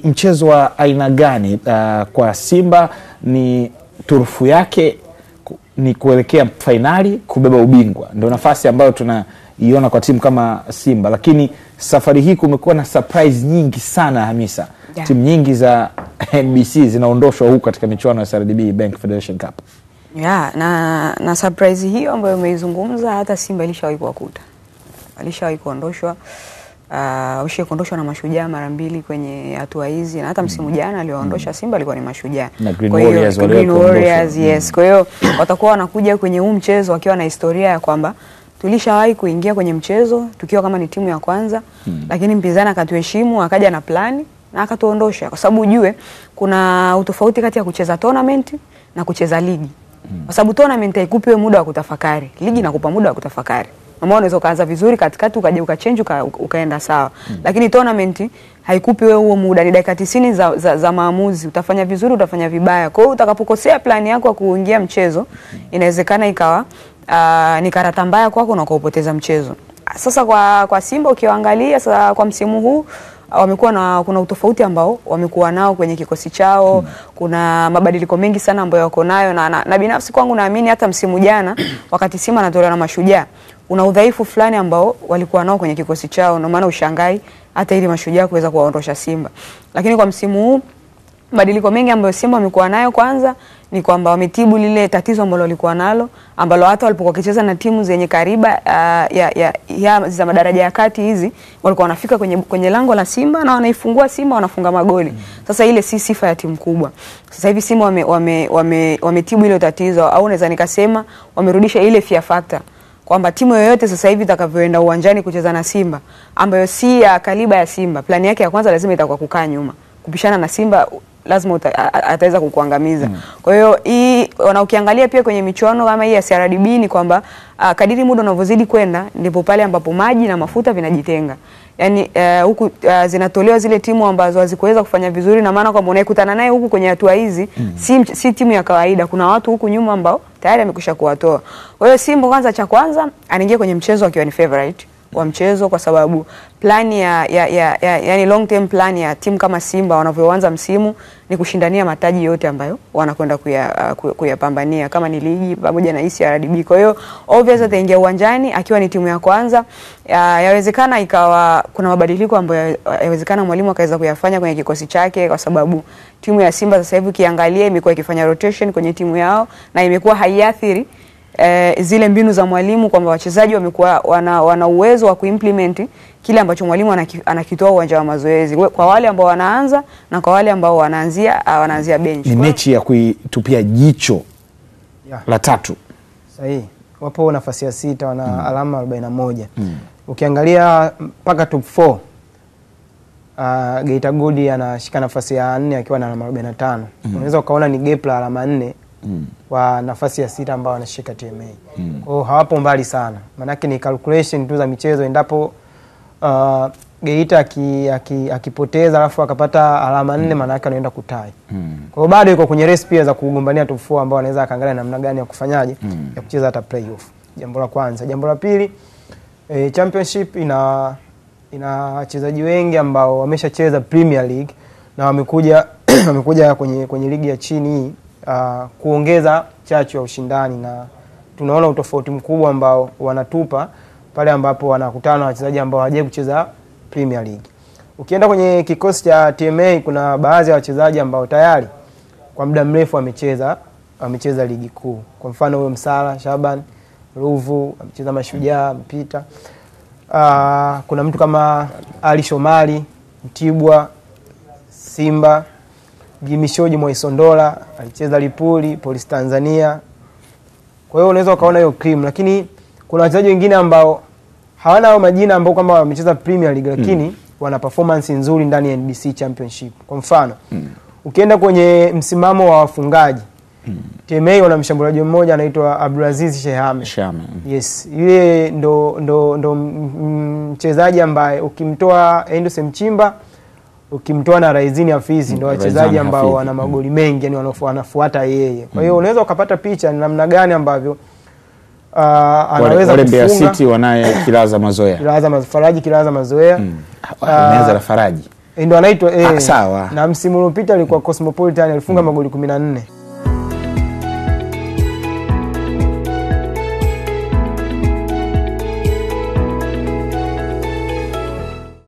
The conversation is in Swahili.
mchezo wa aina gani kwa Simba? Ni turufu yake ni kuelekea finali, kubeba ubingwa. Ndio nafasi ambayo tunaiona kwa timu kama Simba, lakini safari hii kumekuwa na surprise nyingi sana Hamisa. Yeah. Timu nyingi za NBC zinaondoshwa huko katika michuano ya CRDB Bank Federation Cup. Yeah, na surprise hiyo ambayo umeizungumza hata Simba ilishawahi kuwakuta. Alishawahi kuondoshwa, kuondoshwa na Mashujaa mara mbili kwenye hatua hizi, na hata msimu jana alioondosha Simba alikuwa ni Mashujaa. Kwa hiyo Green Warriors, yes. Kwa hiyo watakuwa wanakuja kwenye huu mchezo wakiwa na historia ya kwamba tulishawahi kuingia kwenye mchezo tukiwa kama ni timu ya kwanza, lakini mpinzani akatuheshimu, akaja na plani na akatuondosha. Kwa sababu ujue kuna utofauti kati ya kucheza tournament na kucheza ligi. Kwa sababu tournament haikupi wewe muda wa kutafakari, ligi inakupa muda wa kutafakari. Mama unaweza kaanza vizuri katikati ukaje ukachange ukaenda sawa. Lakini tournament haikupi wewe huo muda, ni dakika 90 za maamuzi. Utafanya vizuri, utafanya vibaya. Kwa hiyo utakapokosea plani yako ya kuingia mchezo, inawezekana ikawa ni karata mbaya kwako na ukapoteza mchezo. Sasa kwa Simba ukiangalia sasa kwa msimu huu wamekuwa kuna utofauti ambao wamekuwa nao kwenye kikosi chao. Kuna mabadiliko mengi sana ambayo wako nayo, na binafsi kwangu naamini hata msimu jana wakati Simba anatolewa na Mashujaa una udhaifu fulani ambao walikuwa nao kwenye kikosi chao, na maana ushangai hata ili Mashujaa kuweza kuwaondosha Simba. Lakini kwa msimu huu mabadiliko mengi ambayo Simba wamekuwa nayo, kwanza ni kwamba wametibu lile tatizo ambalo walikuwa nalo, ambalo hata walipokuwa wakicheza na timu zenye kariba za madaraja ya kati hizi walikuwa wanafika kwenye lango la Simba na wanaifungua Simba, wanafunga magoli. Sasa ile si sifa ya timu kubwa. Sasa hivi Simba wametibu ile tatizo, au naweza nikasema wamerudisha ile fear factor kwamba timu yoyote sasa hivi itakavyoenda uwanjani kucheza na Simba ambayo si ya kaliba ya Simba, plani yake ya kwanza lazima itakuwa kukaa nyuma. Kupishana na Simba lazima ataweza kukuangamiza. Kwa hiyo hii ukiangalia pia kwenye michuano kama hii ya CRDB ni kwamba kadiri muda unavyozidi kwenda ndipo pale ambapo maji na mafuta vinajitenga. Yaani huku zinatolewa zile timu ambazo hazikuweza kufanya vizuri, na maana kwamba unayekutana naye huku kwenye hatua hizi si timu ya kawaida. Kuna watu huku nyuma ambao tayari amekwisha kuwatoa. Kwa hiyo Simba cha kwanza anaingia kwenye mchezo akiwa ni favorite wa mchezo, kwa sababu plani yani long term plan ya timu kama Simba wanavyoanza msimu ni kushindania mataji yote ambayo wanakwenda kuyapambania kama ni ligi pamoja na CRDB. Kwa hiyo obviously ataingia uwanjani akiwa ni timu ya kwanza. Yawezekana ikawa kuna mabadiliko ambayo yawezekana mwalimu akaweza kuyafanya kwenye kikosi chake, kwa sababu timu ya Simba sasa hivi kiangalia imekuwa ikifanya rotation kwenye timu yao na imekuwa haiathiri zile mbinu za mwalimu, kwamba wachezaji wamekuwa wana uwezo wa kuimplement kile ambacho mwalimu anakitoa uwanja wa mazoezi, kwa wale ambao wanaanza na kwa wale ambao wanaanzia bench. Ni mechi ya kuitupia jicho la tatu. Sahihi. Wapo nafasi ya 6 wana alama 41. Ukiangalia mpaka top 4 Geita Gold anashika nafasi ya 4 akiwa na alama 45. Unaweza ukaona ni gap la alama 4 kwa nafasi ya 6 ambao wanashika TMA. Kwa hiyo hawapo mbali sana. Maana ni calculation tu za michezo, endapo Geita akipoteza alafu akapata alama 4 maana yake anaenda kutai. Kwa hiyo bado yuko kwenye race pia za kugombania top 4 ambao anaweza akaangalia namna gani ya kufanyaje ya kucheza hata playoff. Jambo la kwanza. Jambo la pili, championship ina wachezaji wengi ambao wameshacheza Premier League na wamekuja kwenye ligi ya chini hii kuongeza chachu ya ushindani, na tunaona utofauti mkubwa ambao wanatupa pale ambapo wanakutana na wachezaji ambao hawajawahi kucheza Premier League. Ukienda kwenye kikosi cha TMA kuna baadhi ya wachezaji ambao tayari kwa muda mrefu wamecheza ligi kuu. Kwa mfano huyo Msala Shaban Ruvu amecheza Mashujaa mpita. Kuna mtu kama Ali Shomari Mtibwa Simba, Gimishoji Moisondola alicheza Lipuli Police Tanzania. Kwa hiyo unaweza ukaona hiyo cream, lakini kuna wachezaji wengine ambao hawana majina ambao kama wamecheza Premier League lakini wana performance nzuri ndani ya NBC Championship. Kwa mfano ukienda kwenye msimamo wa wafungaji TMA wana mshambuliaji mmoja anaitwa Abdulaziz Shehame. Yes, yule ndo mchezaji ambaye ukimtoa Endose Mchimba, ukimtoa na Raizini Hafizi, ndo wachezaji ambao wana magoli mengi, yani wanafuata yeye. Kwa hiyo unaweza ukapata picha ni namna gani ambavyo anaweza kufunga. Mbeya City wanaye Kilaza Mazoea. Faraji Kilaza Mazoea. Ameanza na Faraji. Ndio anaitwa sawa. Na msimu uliopita alikuwa Cosmopolitan alifunga magoli 14.